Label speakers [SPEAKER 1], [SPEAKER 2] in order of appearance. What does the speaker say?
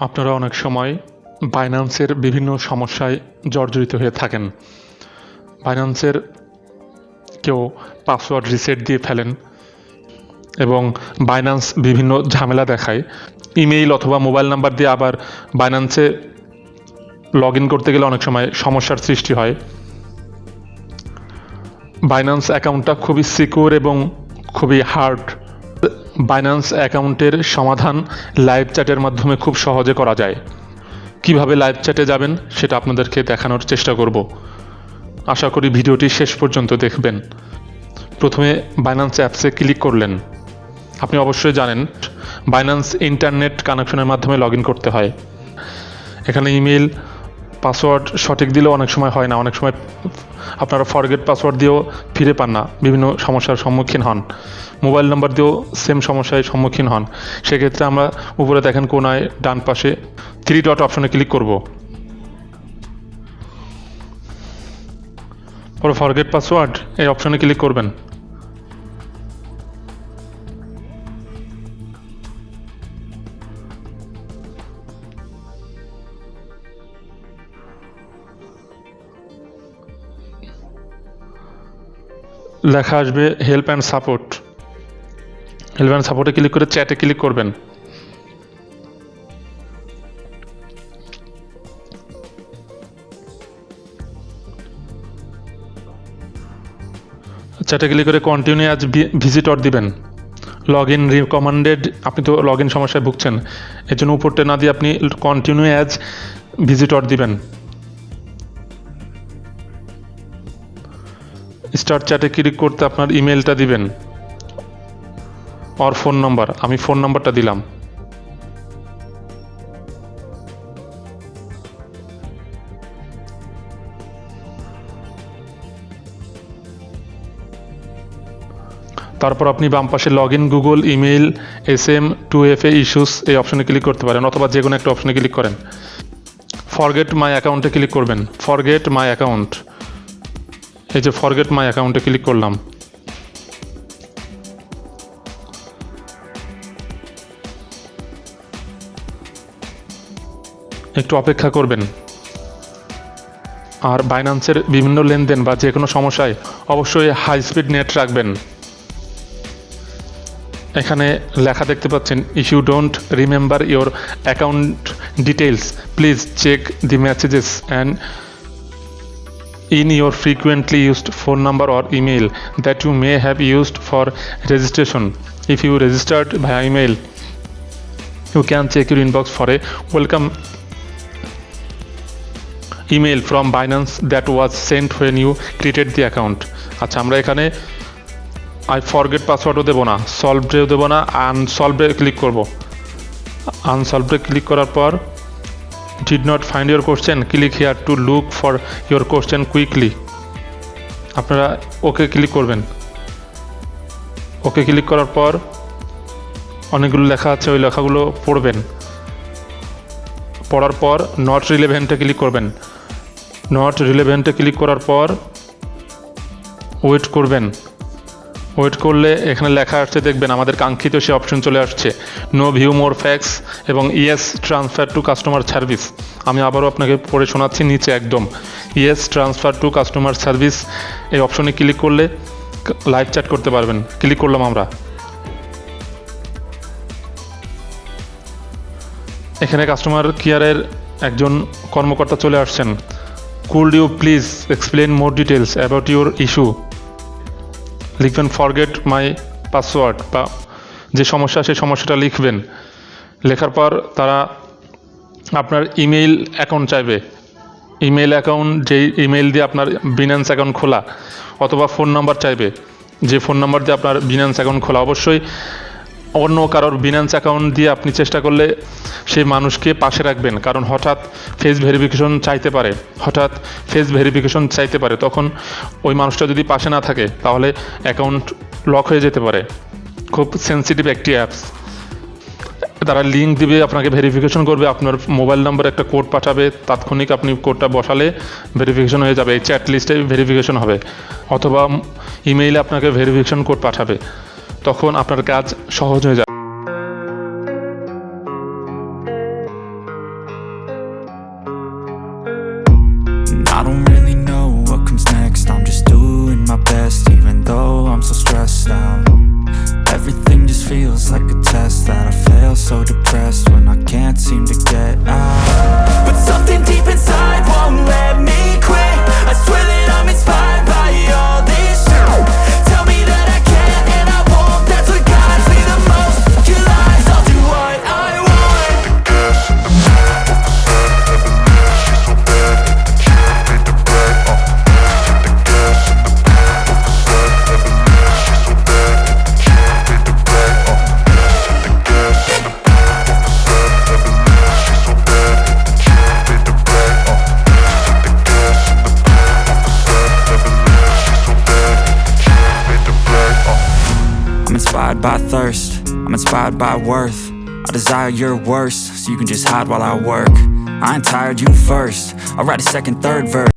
[SPEAKER 1] আপনারা অনেক সময় বাইন্যান্সের বিভিন্ন সমস্যায় জর্জরিত হয়ে থাকেন। বাইন্যান্সের কেউ পাসওয়ার্ড রিসেট দিয়ে ফেলেন এবং বাইন্যান্স বিভিন্ন ঝামেলা দেখায়। ইমেইল অথবা মোবাইল নাম্বার দিয়ে আবার বাইন্যান্সে লগ ইন করতে গেলে অনেক সময় সমস্যার সৃষ্টি হয়। বাইন্যান্স অ্যাকাউন্টটা খুবই সিকিউর এবং খুবই হার্ড। বাইন্যান্স অ্যাকাউন্টের সমাধান লাইভ চ্যাটের মাধ্যমে খুব সহজে করা যায়। কিভাবে লাইভ চ্যাটে যাবেন সেটা আপনাদেরকে দেখানোর চেষ্টা করব। আশা করি ভিডিওটি শেষ পর্যন্ত দেখবেন। প্রথমে বাইন্যান্স অ্যাপসে ক্লিক করলেন। আপনি অবশ্যই জানেন বাইন্যান্স ইন্টারনেট কানেকশনের মাধ্যমে লগ ইন করতে হয়। এখানে ইমেল পাসওয়ার্ড সঠিক দিলেও অনেক সময় হয় না, অনেক সময় আপনারা ফরগেট পাসওয়ার্ড দিয়েও ফিরে পান না, বিভিন্ন সমস্যার সম্মুখীন হন। মোবাইল নাম্বার দিয়েও সেম সমস্যায় সম্মুখীন হন। সেক্ষেত্রে আমরা উপরে দেখেন কোনায় ডান পাশে 3 ডট অপশনে ক্লিক করব। পরে ফরগেট পাসওয়ার্ড এই অপশনে ক্লিক করবেন। লেখা আসবে help and support. Help and সাপোর্টে ক্লিক করে চ্যাটে ক্লিক করবেন। চ্যাটে ক্লিক করে কন্টিনিউ অ্যাজ ভিজিটর দিবেন। লগ ইন রিকমেন্ডেড, আপনি তো লগ ইন সমস্যায় ভুগছেন, এর জন্য উপরটা না দিয়ে আপনি কন্টিনিউ অ্যাজ ভিজিটর দিবেন। স্টার্ট চ্যাটে ক্লিক করতে আপনার ইমেলটা দিবেন আর ফোন নাম্বার। আমি ফোন নাম্বারটা দিলাম। তারপর আপনি বাম পাশে log in Google email SM2FA issues এই অপশনে ক্লিক করতে পারেন, অথবা যে কোনো একটা অপশনে ক্লিক করেন। ফরগেট মাই অ্যাকাউন্টে ক্লিক করবেন। ফরগেট মাই অ্যাকাউন্ট, এই যে ফরগেট মাই অ্যাকাউন্টে ক্লিক করলাম। একটু অপেক্ষা করবেন। আর বাইন্যান্সের বিভিন্ন লেনদেন বা যে কোনো সমস্যায় অবশ্যই হাই স্পিড নেট রাখবেন। এখানে লেখা দেখতে পাচ্ছেন, if you don't remember your account details please check the messages and in your frequently used phone number or email that you may have used for registration. If you registered via email, you can check your inbox for a welcome email from Binance that was sent when you created the account. আচ্ছা, আমরা এখানে I forget পাসওয়ার্ডও দেবো না, সলভডেও দেবো না, আনসলভডে click করব। আনসলভডে click করার পর did not find your question, click here to look for your question quickly. আপনারা ওকে ক্লিক করবেন। ওকে ক্লিক করার পর অনেকগুলো লেখা আছে, ওই লেখাগুলো পড়বেন। পড়ার পর নট রিলেভেন্টে ক্লিক করবেন। নট রিলেভেন্টে ক্লিক করার পর ওয়েট করবেন। ওয়েট করলে এখানে লেখা আসছে, দেখবেন আমাদের কাঙ্ক্ষিত সে অপশন চলে আসছে, নো ভিউ মোর ফ্যাক্স এবং yes transfer to customer service. আমি আবারও আপনাকে পড়ে শোনাচ্ছি, নিচে একদম yes transfer to customer service এই অপশনে ক্লিক করলে লাইভ চ্যাট করতে পারবেন। ক্লিক করলাম আমরা। এখানে কাস্টমার কেয়ারের একজন কর্মকর্তা চলে আসছেন। Could you please explain more details about your issue. লিখবেন ফরগেট মাই পাসওয়ার্ড, বা যে সমস্যা সেই সমস্যাটা লিখবেন। লেখার পর তারা আপনার ইমেইল অ্যাকাউন্ট চাইবে। ইমেইল অ্যাকাউন্ট, যেই ইমেইল দিয়ে আপনার বিনান্স অ্যাকাউন্ট খোলা, অথবা ফোন নাম্বার চাইবে, যে ফোন নাম্বার দিয়ে আপনার বিনান্স অ্যাকাউন্ট খোলা। অবশ্যই অন্য কারোর বিনান্স অ্যাকাউন্ট দিয়ে আপনি চেষ্টা করলে সেই মানুষকে পাশে রাখবেন, কারণ হঠাৎ ফেস ভেরিফিকেশন চাইতে পারে। তখন ওই মানুষটা যদি পাশে না থাকে তাহলে অ্যাকাউন্ট লক হয়ে যেতে পারে। খুব সেন্সিটিভ একটি অ্যাপস। তারা লিঙ্ক দিবে, আপনাকে ভেরিফিকেশন করবে, আপনার মোবাইল নাম্বার একটা কোড পাঠাবে, তাৎক্ষণিক আপনি কোডটা বসালে ভেরিফিকেশন হয়ে যাবে। এই চ্যাট লিস্টে ভেরিফিকেশন হবে, অথবা ইমেইলে আপনাকে ভেরিফিকেশন কোড পাঠাবে, তখন আপনার কাজ সহজ হয়ে যাবে।
[SPEAKER 2] একদম।
[SPEAKER 1] আপনারা যারা বাইন্যান্স ব্যবহার করেন, অবশ্যই বাইন্যান্সের বিভিন্ন সমস্যায় জর্জরিত হয়ে থাকেন। বাইন্যান্সের বিভিন্ন লেনদেন বা যে কোনো সমস্যায় অবশ্যই হাই স্পিড নেট রাখবেন। এখানে লেখা দেখতে পাচ্ছেন, if you don't remember your account details please check the messages and
[SPEAKER 2] so depressed when I can't seem to get out. But something deep inside won't let me quit. I swear that I'm inspired by all this shit. Tell me that I can't and I won't. That's what guides me the most. Your lies, I'll do what I want. I'm inspired by thirst, I'm inspired by worth. I desire your worst, so you can just hide while I work. I ain't tired, you first. I'll write a second, third verse.